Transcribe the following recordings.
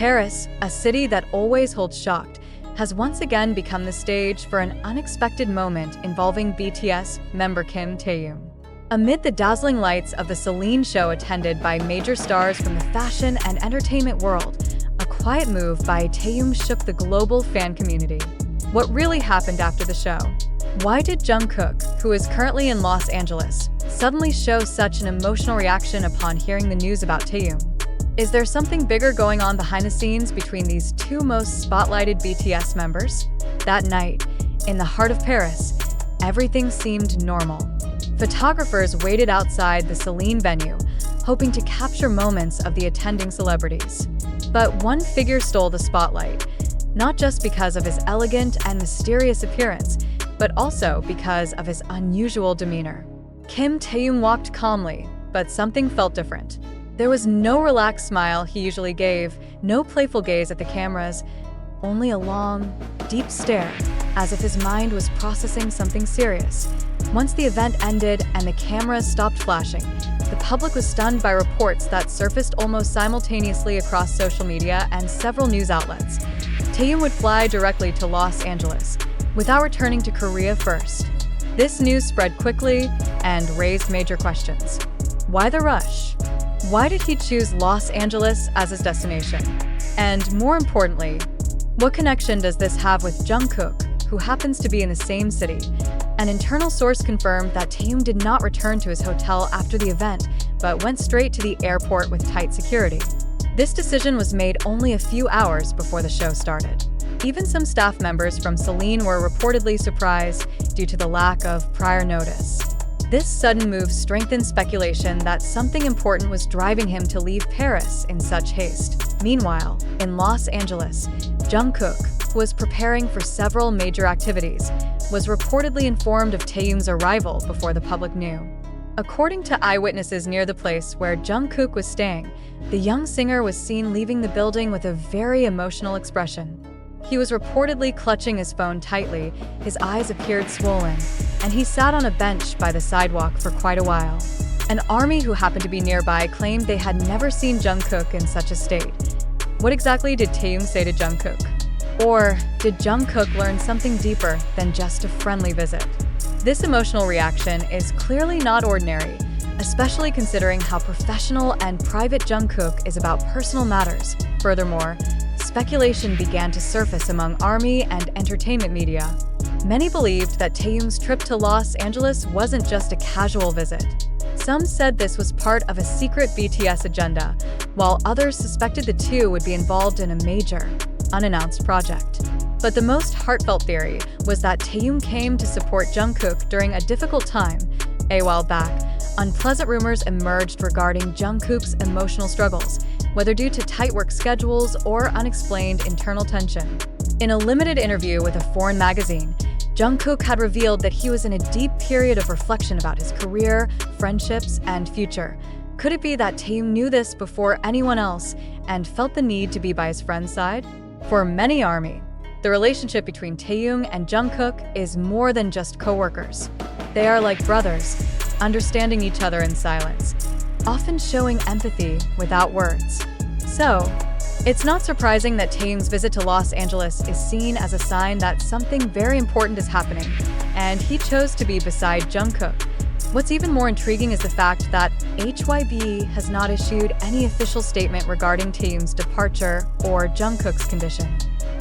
Paris, a city that always holds shocked, has once again become the stage for an unexpected moment involving BTS member Kim Taehyung. Amid the dazzling lights of the CELINE show attended by major stars from the fashion and entertainment world, a quiet move by Taehyung shook the global fan community. What really happened after the show? Why did Jungkook, who is currently in Los Angeles, suddenly show such an emotional reaction upon hearing the news about Taehyung? Is there something bigger going on behind the scenes between these two most spotlighted BTS members? That night, in the heart of Paris, everything seemed normal. Photographers waited outside the CELINE venue, hoping to capture moments of the attending celebrities. But one figure stole the spotlight, not just because of his elegant and mysterious appearance, but also because of his unusual demeanor. Kim Taehyung walked calmly, but something felt different. There was no relaxed smile he usually gave, no playful gaze at the cameras, only a long, deep stare, as if his mind was processing something serious. Once the event ended and the cameras stopped flashing, the public was stunned by reports that surfaced almost simultaneously across social media and several news outlets. Taehyung would fly directly to Los Angeles, without returning to Korea first. This news spread quickly and raised major questions. Why the rush? Why did he choose Los Angeles as his destination? And more importantly, what connection does this have with Jungkook, who happens to be in the same city? An internal source confirmed that Taehyung did not return to his hotel after the event, but went straight to the airport with tight security. This decision was made only a few hours before the show started. Even some staff members from CELINE were reportedly surprised due to the lack of prior notice. This sudden move strengthened speculation that something important was driving him to leave Paris in such haste. Meanwhile, in Los Angeles, Jungkook, who was preparing for several major activities, was reportedly informed of Taehyung's arrival before the public knew. According to eyewitnesses near the place where Jungkook was staying, the young singer was seen leaving the building with a very emotional expression. He was reportedly clutching his phone tightly, his eyes appeared swollen, and he sat on a bench by the sidewalk for quite a while. An army who happened to be nearby claimed they had never seen Jungkook in such a state. What exactly did Taehyung say to Jungkook? Or did Jungkook learn something deeper than just a friendly visit? This emotional reaction is clearly not ordinary, especially considering how professional and private Jungkook is about personal matters. Furthermore, speculation began to surface among ARMY and entertainment media. Many believed that Taehyung's trip to Los Angeles wasn't just a casual visit. Some said this was part of a secret BTS agenda, while others suspected the two would be involved in a major, unannounced project. But the most heartfelt theory was that Taehyung came to support Jungkook during a difficult time. A while back, unpleasant rumors emerged regarding Jungkook's emotional struggles, whether due to tight work schedules or unexplained internal tension. In a limited interview with a foreign magazine, Jungkook had revealed that he was in a deep period of reflection about his career, friendships, and future. Could it be that Taehyung knew this before anyone else and felt the need to be by his friend's side? For many ARMY, the relationship between Taehyung and Jungkook is more than just co-workers. They are like brothers, understanding each other in silence, often showing empathy without words. So, it's not surprising that Taehyung's visit to Los Angeles is seen as a sign that something very important is happening, and he chose to be beside Jungkook. What's even more intriguing is the fact that HYBE has not issued any official statement regarding Taehyung's departure or Jungkook's condition.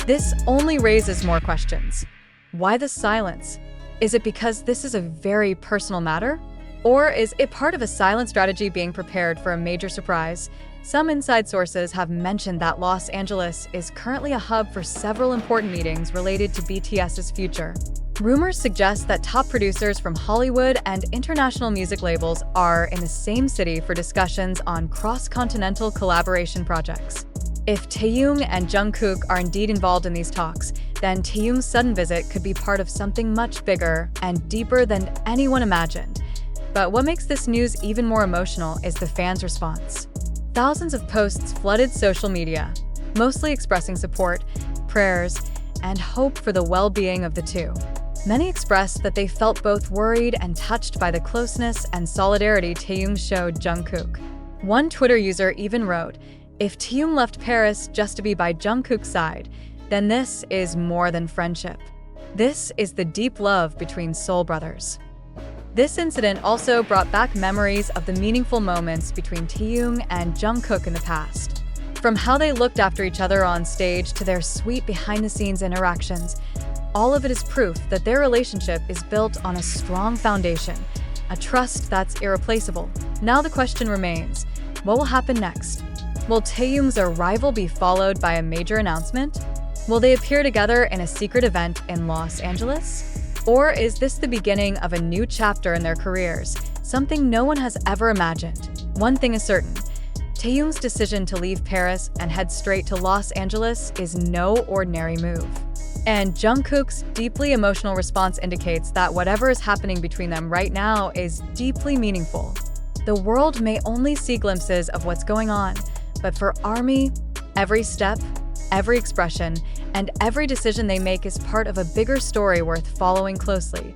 This only raises more questions. Why the silence? Is it because this is a very personal matter? Or is it part of a silent strategy being prepared for a major surprise? Some inside sources have mentioned that Los Angeles is currently a hub for several important meetings related to BTS's future. Rumors suggest that top producers from Hollywood and international music labels are in the same city for discussions on cross-continental collaboration projects. If Taehyung and Jungkook are indeed involved in these talks, then Taehyung's sudden visit could be part of something much bigger and deeper than anyone imagined. But what makes this news even more emotional is the fans' response. Thousands of posts flooded social media, mostly expressing support, prayers, and hope for the well-being of the two. Many expressed that they felt both worried and touched by the closeness and solidarity Taehyung showed Jungkook. One Twitter user even wrote, If Taehyung left Paris just to be by Jungkook's side, then this is more than friendship. This is the deep love between soul brothers. This incident also brought back memories of the meaningful moments between Taehyung and Jungkook in the past. From how they looked after each other on stage to their sweet behind-the-scenes interactions, all of it is proof that their relationship is built on a strong foundation, a trust that's irreplaceable. Now the question remains, what will happen next? Will Taehyung's arrival be followed by a major announcement? Will they appear together in a secret event in Los Angeles? Or is this the beginning of a new chapter in their careers, something no one has ever imagined? One thing is certain, Taehyung's decision to leave Paris and head straight to Los Angeles is no ordinary move. And Jungkook's deeply emotional response indicates that whatever is happening between them right now is deeply meaningful. The world may only see glimpses of what's going on, but for ARMY, every step, every expression, and every decision they make is part of a bigger story worth following closely.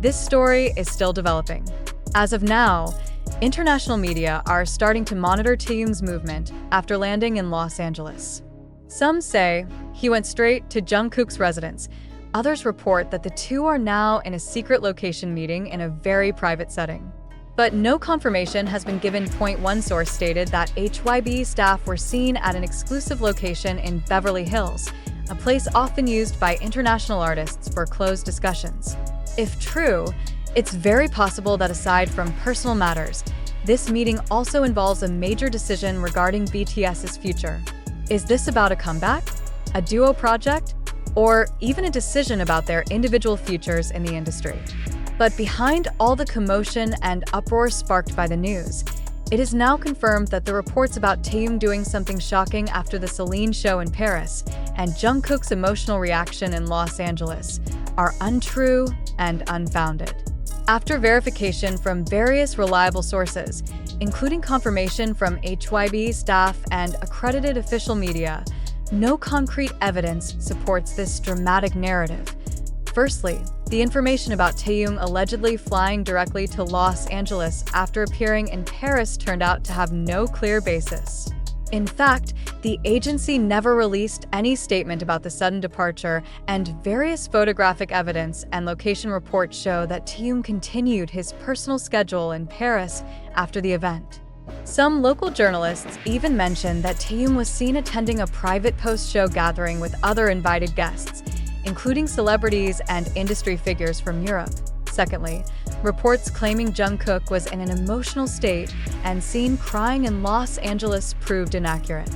This story is still developing. As of now, international media are starting to monitor Taehyung's movement after landing in Los Angeles. Some say he went straight to Jungkook's residence. Others report that the two are now in a secret location meeting in a very private setting. But no confirmation has been given. One source stated that HYB staff were seen at an exclusive location in Beverly Hills, a place often used by international artists for closed discussions. If true, it's very possible that aside from personal matters, this meeting also involves a major decision regarding BTS's future. Is this about a comeback, a duo project, or even a decision about their individual futures in the industry? But behind all the commotion and uproar sparked by the news, it is now confirmed that the reports about Taehyung doing something shocking after the CELINE show in Paris and Jungkook's emotional reaction in Los Angeles are untrue and unfounded. After verification from various reliable sources, including confirmation from HYB staff and accredited official media, no concrete evidence supports this dramatic narrative. Firstly, the information about Taehyung allegedly flying directly to Los Angeles after appearing in Paris turned out to have no clear basis. In fact, the agency never released any statement about the sudden departure, and various photographic evidence and location reports show that Taehyung continued his personal schedule in Paris after the event. Some local journalists even mentioned that Taehyung was seen attending a private post-show gathering with other invited guests, including celebrities and industry figures from Europe. Secondly, reports claiming Jungkook was in an emotional state and seen crying in Los Angeles proved inaccurate.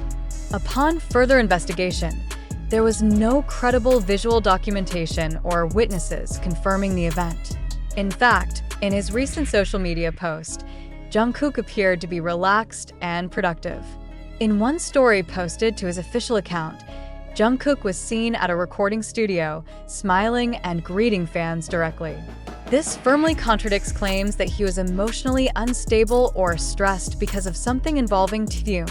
Upon further investigation, there was no credible visual documentation or witnesses confirming the event. In fact, in his recent social media post, Jungkook appeared to be relaxed and productive. In one story posted to his official account, Jungkook was seen at a recording studio, smiling and greeting fans directly. This firmly contradicts claims that he was emotionally unstable or stressed because of something involving Taehyung.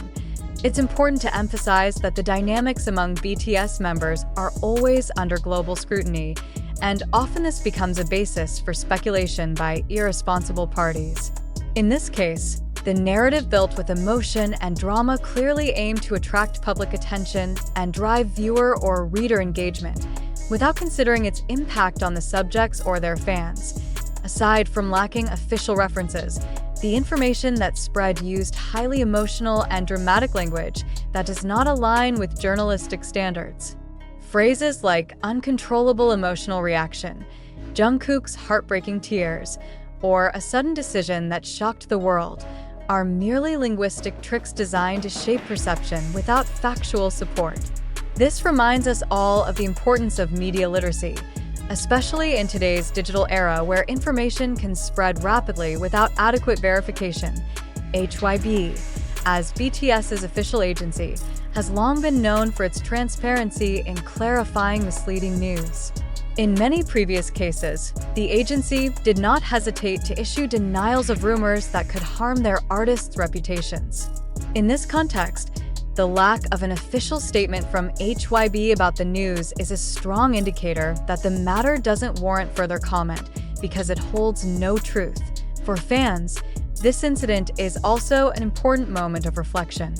It's important to emphasize that the dynamics among BTS members are always under global scrutiny, and often this becomes a basis for speculation by irresponsible parties. In this case, the narrative built with emotion and drama clearly aimed to attract public attention and drive viewer or reader engagement, without considering its impact on the subjects or their fans. Aside from lacking official references, the information that spread used highly emotional and dramatic language that does not align with journalistic standards. Phrases like uncontrollable emotional reaction, Jungkook's heartbreaking tears, or a sudden decision that shocked the world are merely linguistic tricks designed to shape perception without factual support. This reminds us all of the importance of media literacy, especially in today's digital era where information can spread rapidly without adequate verification. HYB, as BTS's official agency, has long been known for its transparency in clarifying misleading news. In many previous cases, the agency did not hesitate to issue denials of rumors that could harm their artists' reputations. In this context, the lack of an official statement from HYB about the news is a strong indicator that the matter doesn't warrant further comment because it holds no truth. For fans, this incident is also an important moment of reflection.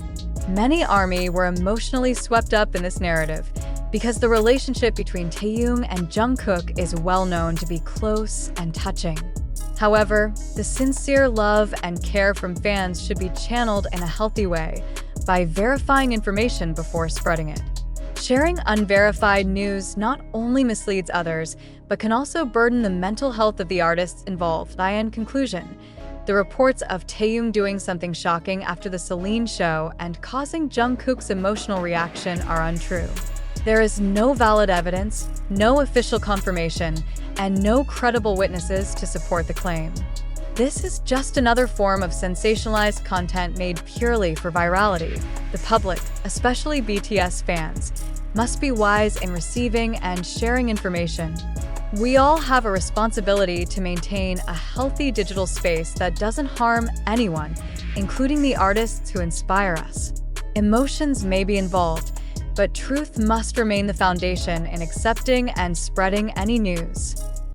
Many ARMY were emotionally swept up in this narrative because the relationship between Taehyung and Jungkook is well known to be close and touching. However, the sincere love and care from fans should be channeled in a healthy way by verifying information before spreading it. Sharing unverified news not only misleads others, but can also burden the mental health of the artists involved. In conclusion, the reports of Taehyung doing something shocking after the CELINE show and causing Jungkook's emotional reaction are untrue. There is no valid evidence, no official confirmation, and no credible witnesses to support the claim. This is just another form of sensationalized content made purely for virality. The public, especially BTS fans, must be wise in receiving and sharing information. We all have a responsibility to maintain a healthy digital space that doesn't harm anyone, including the artists who inspire us. Emotions may be involved, but truth must remain the foundation in accepting and spreading any news.